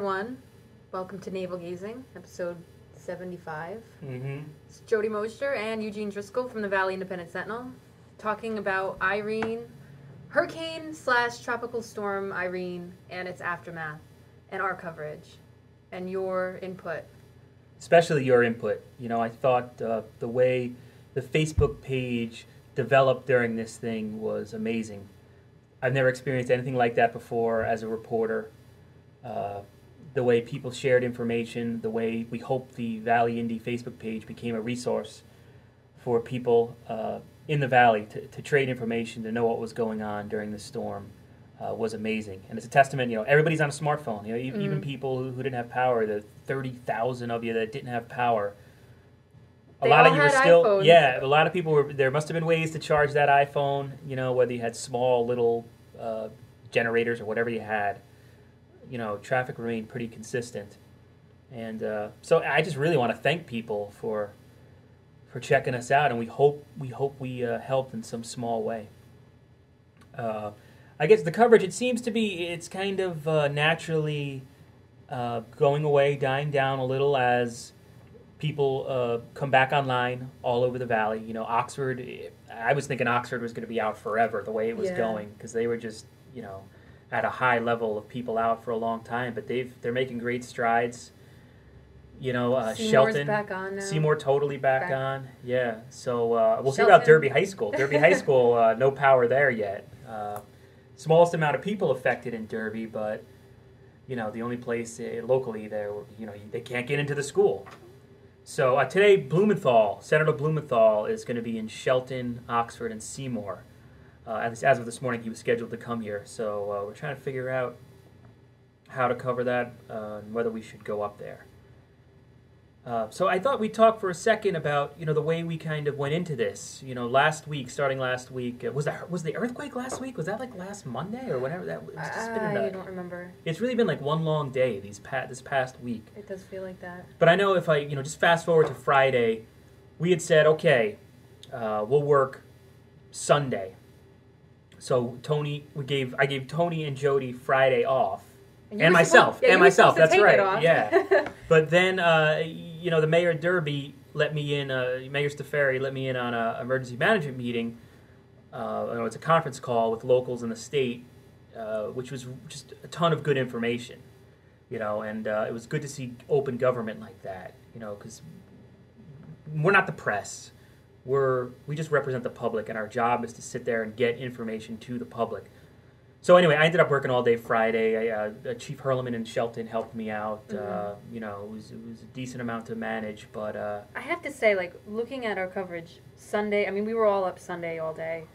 everyone. Welcome to Navel Gazing, episode 75. Mm-hmm. It's Jody Mosher and Eugene Driscoll from the Valley Independent Sentinel talking about Irene, hurricane/tropical storm Irene and its aftermath and our coverage and your input. Especially your input. You know, I thought the way the Facebook page developed during this thing was amazing. I've never experienced anything like that before as a reporter. The way people shared information, the way we hope the Valley Indy Facebook page became a resource for people in the Valley to trade information, to know what was going on during the storm was amazing. And it's a testament, you know, everybody's on a smartphone. You know, even people who didn't have power, the 30,000 of you that didn't have power, a lot of you were still, iPhones. yeah, a lot of people were, there must have been ways to charge that iPhone, you know, whether you had small little generators or whatever you had. You know, traffic remained pretty consistent. And so I just really want to thank people for checking us out, and we hope we helped in some small way. I guess the coverage, it seems to be, it's kind of naturally going away, dying down a little as people come back online all over the Valley. You know, Oxford, I was thinking Oxford was going to be out forever the way it was going, because they were just, you know, at a high level of people out for a long time, but they're making great strides. You know, Seymour's Shelton, back on now. Seymour totally back on. Yeah, so we'll see about Derby High School. Derby High School, no power there yet. Smallest amount of people affected in Derby, but you know, the only place locally there, you know, they can't get into the school. So today, Senator Blumenthal is going to be in Shelton, Oxford, and Seymour. As of this morning, he was scheduled to come here. So we're trying to figure out how to cover that and whether we should go up there. So I thought we'd talk for a second about, you know, the way we kind of went into this. You know, starting last week, was the earthquake last week? Was that like last Monday or whatever? I don't remember. It's really been like one long day this past week. It does feel like that. But I know if I, you know, just fast forward to Friday, we had said, okay, we'll work Sunday. So I gave Tony and Jody Friday off. And myself. That's right. Yeah. But then, you know, the mayor of Derby let me in. Mayor Stafari let me in on an emergency management meeting. It's a conference call with locals in the state, which was just a ton of good information. You know, and it was good to see open government like that. You know, because we're not the press. We just represent the public, and our job is to sit there and get information to the public. So anyway, I ended up working all day Friday. Chief Hurleman in Shelton helped me out. Mm-hmm. You know, it was a decent amount to manage, but I have to say, like, looking at our coverage Sunday, I mean, we were all up Sunday all day.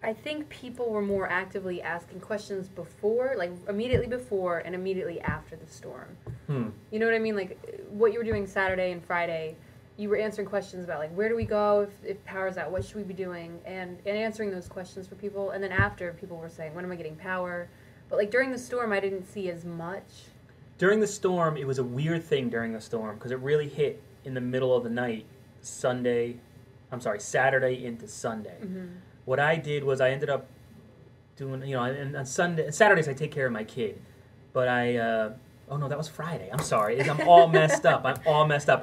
I think people were more actively asking questions before, like immediately before and immediately after the storm. You know what I mean? Like, what you were doing Saturday and Friday, you were answering questions about, like, where do we go if power's out? What should we be doing? And answering those questions for people. And then after, people were saying, when am I getting power? But, like, during the storm, I didn't see as much. During the storm, it was a weird thing during the storm because it really hit in the middle of the night, Saturday into Sunday. Mm-hmm. What I did was I ended up doing, you know, and on Saturdays I take care of my kid. But oh, no, that was Friday. I'm sorry. I'm all messed up.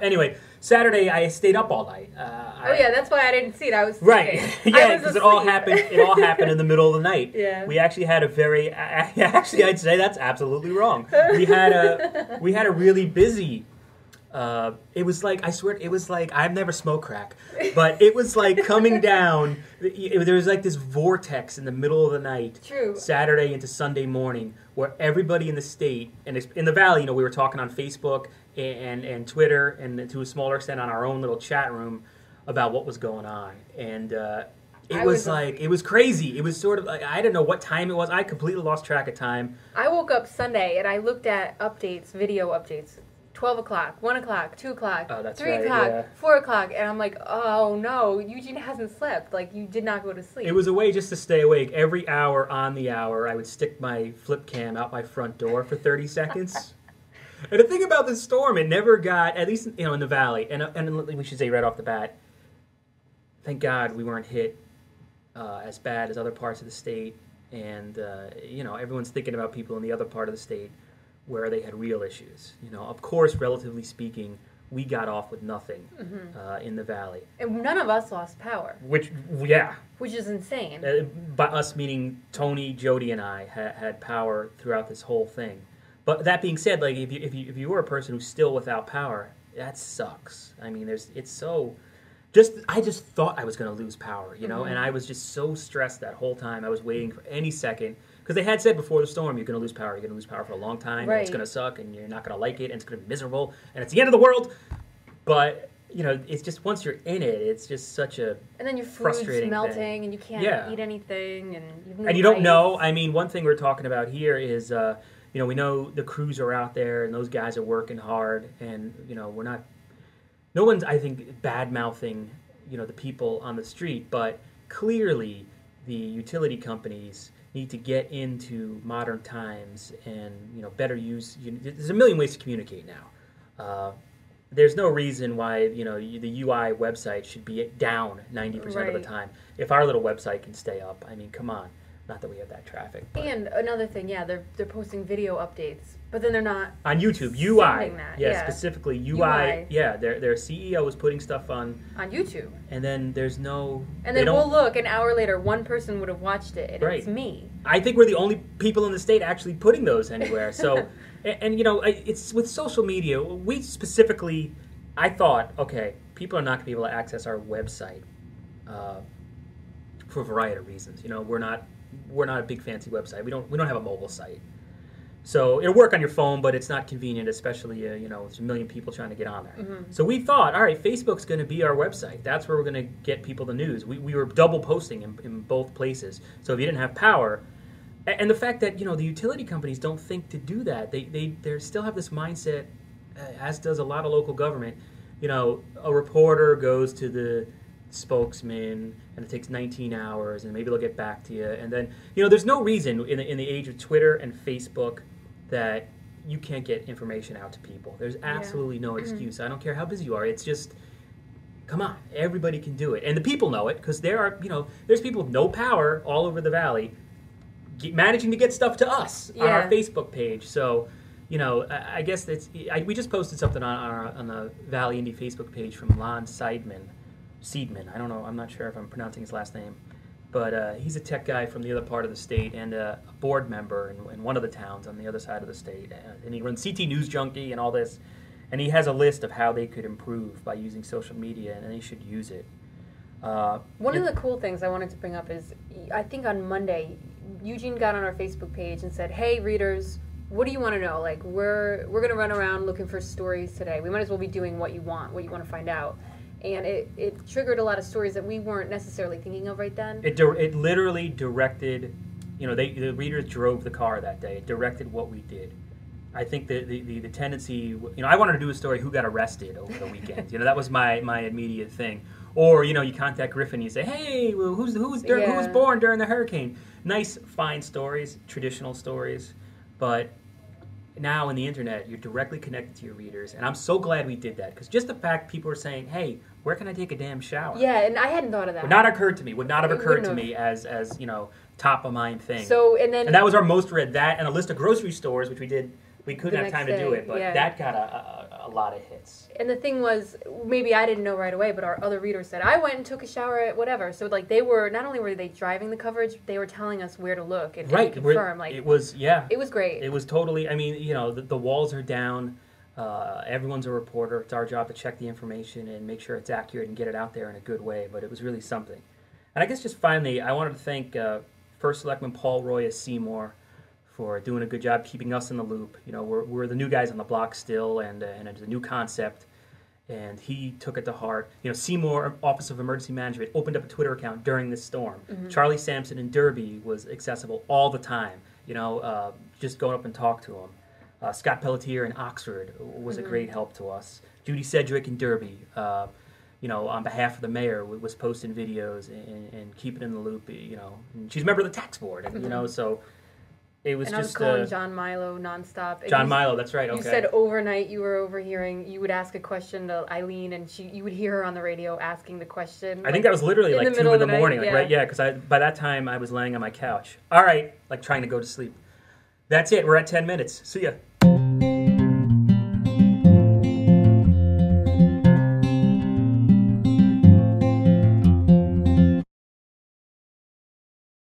Anyway, Saturday I stayed up all night. That's why I didn't see it. I was sleeping. Right. Yeah, because it all happened in the middle of the night. Yeah. We actually had I'd say that's absolutely wrong. We had a really busy. It was like, I swear, it was like, I've never smoked crack, but it was like coming down. There was like this vortex in the middle of the night. True. Saturday into Sunday morning, where everybody in the state and in the Valley, you know, we were talking on Facebook and Twitter, and to a smaller extent on our own little chat room about what was going on. And it was crazy. It was sort of like, I didn't know what time it was. I completely lost track of time. I woke up Sunday and I looked at video updates. 12 o'clock, 1 o'clock, 2 o'clock, 3 o'clock, 4 o'clock, and I'm like, oh no, Eugene hasn't slept. Like, you did not go to sleep. It was a way just to stay awake. Every hour on the hour, I would stick my flip cam out my front door for 30 seconds. And the thing about this storm, it never got, at least, you know, in the Valley, and we should say right off the bat, thank God we weren't hit as bad as other parts of the state, and, you know, everyone's thinking about people in the other part of the state. where they had real issues. Of course, relatively speaking, we got off with nothing in the valley. And none of us lost power. Which is insane. By us meaning Tony, Jody, and I had power throughout this whole thing. But that being said, like if you were a person who's still without power, that sucks. I mean, it's so. I just thought I was going to lose power, and I was just so stressed that whole time. I was waiting for any second. Because they had said before the storm, you're going to lose power. You're going to lose power for a long time. Right. And it's going to suck, and you're not going to like it, and it's going to be miserable, and it's the end of the world. But, it's just once you're in it, it's just such a and then your frustrating food's melting, thing. and you can't eat anything, and you don't know. I mean, one thing we're talking about here is, we know the crews are out there, and those guys are working hard, and, we're not... No one's, I think, bad-mouthing, the people on the street, but clearly the utility companies need to get into modern times and better use. There's a million ways to communicate now. There's no reason why the UI website should be down 90% of the time. If our little website can stay up, I mean, come on. Not that we have that traffic. But. And another thing, they're posting video updates, but then they're not on YouTube. UI, that. Specifically UI. Yeah, their CEO is putting stuff on YouTube, and then there's no. And then we'll look an hour later. One person would have watched it, and it's me. I think we're the only people in the state actually putting those anywhere. So, and it's with social media. We specifically, I thought, okay, people are not going to be able to access our website for a variety of reasons. We're not a big fancy website. We don't have a mobile site. So it'll work on your phone, but it's not convenient, especially, there's a million people trying to get on there. Mm-hmm. So we thought, all right, Facebook's going to be our website. That's where we're going to get people the news. We were double posting in both places. So if you didn't have power, and the fact that, the utility companies don't think to do that. They still have this mindset, as does a lot of local government. A reporter goes to the spokesman, and it takes 19 hours, and maybe they'll get back to you. And then, there's no reason in the age of Twitter and Facebook that you can't get information out to people. There's absolutely no excuse. I don't care how busy you are. It's just, come on, everybody can do it. And the people know it, because there's people with no power all over the valley managing to get stuff to us on our Facebook page. So, I guess we just posted something on the Valley Indy Facebook page from Lon Seidman. I don't know. I'm not sure if I'm pronouncing his last name. But he's a tech guy from the other part of the state and a board member in one of the towns on the other side of the state. And he runs CT News Junkie and all this. And he has a list of how they could improve by using social media, and they should use it. One of the cool things I wanted to bring up is, I think on Monday, Eugene got on our Facebook page and said, hey, readers, what do you want to know? Like, we're going to run around looking for stories today. We might as well be doing what you want to find out. And it triggered a lot of stories that we weren't necessarily thinking of right then. It literally directed, the readers drove the car that day. It directed what we did. I think the tendency, I wanted to do a story who got arrested over the weekend. That was my immediate thing. Or, you contact Griffin and you say, hey, well, who was born during the hurricane? Nice, fine stories, traditional stories. But now in the internet, you're directly connected to your readers. And I'm so glad we did that. Because just the fact people are saying, hey, where can I take a damn shower? Yeah, and I hadn't thought of that. Would not have occurred to me as top of mind thing. So and that was our most read. That and a list of grocery stores, which we did. We couldn't have time to do it, but that got a lot of hits. And the thing was, maybe I didn't know right away, but our other readers said, I went and took a shower at whatever. So they were, not only were they driving the coverage, they were telling us where to look and confirm. It was great. It was totally. I mean, the walls are down. Everyone's a reporter. It's our job to check the information and make sure it's accurate and get it out there in a good way. But it was really something. And I guess just finally, I wanted to thank First Selectman Paul Roy Seymour for doing a good job keeping us in the loop. We're the new guys on the block still, and it's a new concept. And he took it to heart. Seymour, Office of Emergency Management, opened up a Twitter account during this storm. Mm-hmm. Charlie Sampson in Derby was accessible all the time. Just going up and talk to him. Scott Pelletier in Oxford was a great help to us. Judy Sedgwick in Derby, on behalf of the mayor, was posting videos and keeping in the loop. And she's a member of the tax board, and so it was and just. I was calling John Milo nonstop. John Milo, that's right. Okay. You said overnight you were overhearing. You would ask a question to Eileen, and you would hear her on the radio asking the question. I think that was literally like 2 in the morning, right? Yeah, because by that time I was laying on my couch. All right, trying to go to sleep. That's it. We're at 10 minutes. See ya.